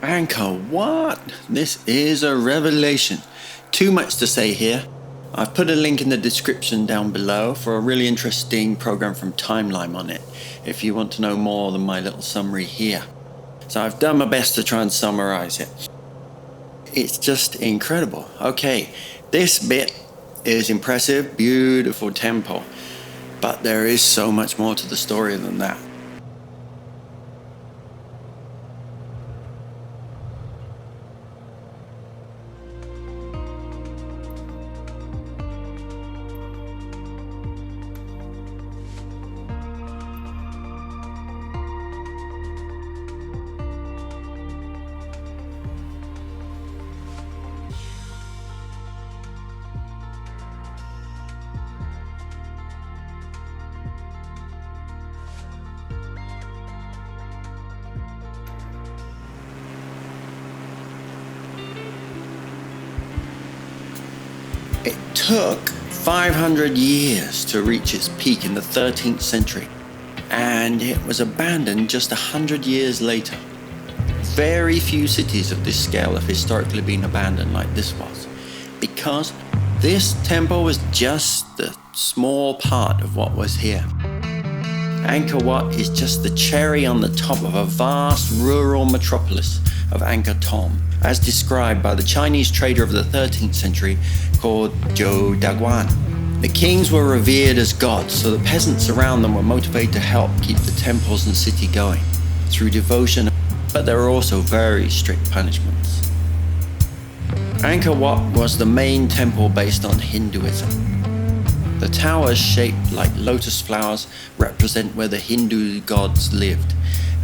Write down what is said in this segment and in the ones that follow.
Angkor Wat? This is a revelation. Too much to say here. I've put a link in the description down below for a really interesting program from Timeline on it, if you want to know more than my little summary here. So I've done my best to try and summarize it. It's just incredible. Okay, this bit is impressive, beautiful temple, but there is so much more to the story than that. It took 500 years to reach its peak in the 13th century, and it was abandoned just 100 years later. Very few cities of this scale have historically been abandoned like this was, because this temple was just a small part of what was here. Angkor Wat is just the cherry on the top of a vast rural metropolis of Angkor Thom, as described by the Chinese trader of the 13th century called Zhou Daguan. The kings were revered as gods, so the peasants around them were motivated to help keep the temples and city going through devotion, but there were also very strict punishments. Angkor Wat was the main temple based on Hinduism. The towers shaped like lotus flowers represent where the Hindu gods lived,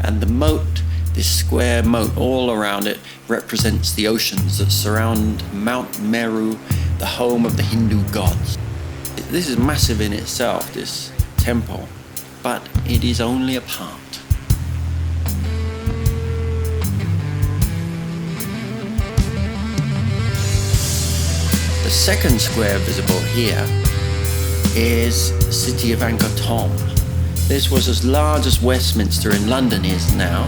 and the moat, this square moat all around it, represents the oceans that surround Mount Meru, the home of the Hindu gods. This is massive in itself, this temple, but it is only a part. The second square visible here is the city of Angkor Thom. This was as large as Westminster in London is now,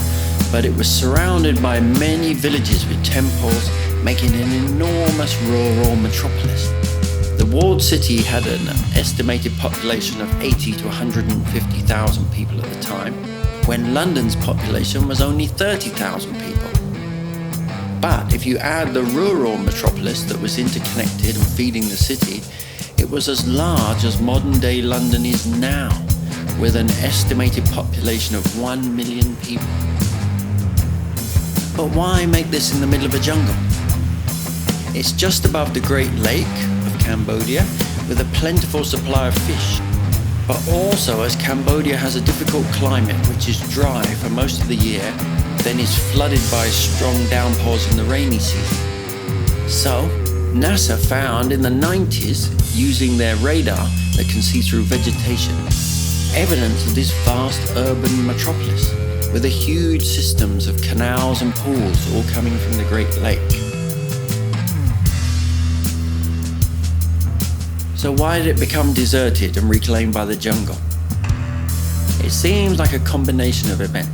but it was surrounded by many villages with temples, making an enormous rural metropolis. The walled city had an estimated population of 80 to 150,000 people at the time, when London's population was only 30,000 people. But if you add the rural metropolis that was interconnected and feeding the city, it was as large as modern-day London is now, with an estimated population of 1 million people. But why make this in the middle of a jungle? It's just above the Great Lake of Cambodia, with a plentiful supply of fish. But also, as Cambodia has a difficult climate which is dry for most of the year, then is flooded by strong downpours in the rainy season. So, NASA found in the 90s, using their radar that can see through vegetation, evidence of this vast urban metropolis, with the huge systems of canals and pools all coming from the Great Lake. So why did it become deserted and reclaimed by the jungle? It seems like a combination of events.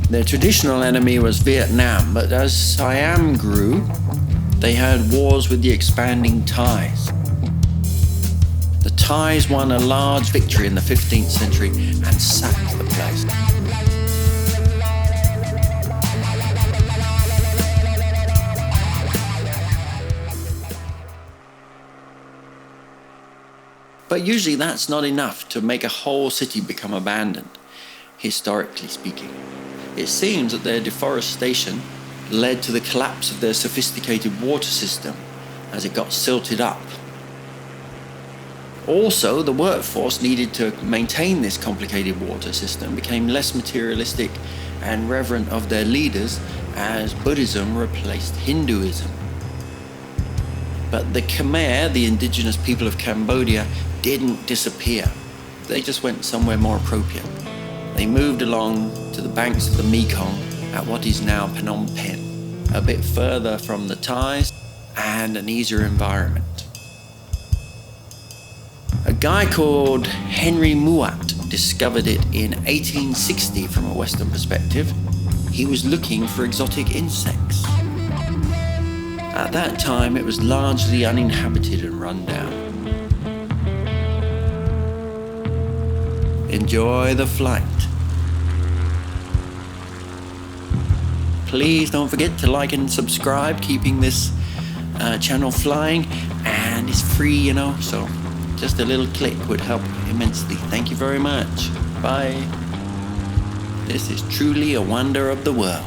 Their traditional enemy was Vietnam, but as Siam grew, they had wars with the expanding Thais. The Thais won a large victory in the 15th century and sacked the place. But usually that's not enough to make a whole city become abandoned, historically speaking. It seems that their deforestation led to the collapse of their sophisticated water system as it got silted up. Also, the workforce needed to maintain this complicated water system became less materialistic and reverent of their leaders as Buddhism replaced Hinduism. But the Khmer, the indigenous people of Cambodia, didn't disappear. They just went somewhere more appropriate. They moved along to the banks of the Mekong at what is now Phnom Penh, a bit further from the Thais and an easier environment. A guy called Henry Mouat discovered it in 1860 from a Western perspective. He was looking for exotic insects. At that time, it was largely uninhabited and run down. Enjoy the flight. Please don't forget to like and subscribe, keeping this channel flying, and it's free, so just a little click would help immensely. Thank you very much. Bye. This is truly a wonder of the world.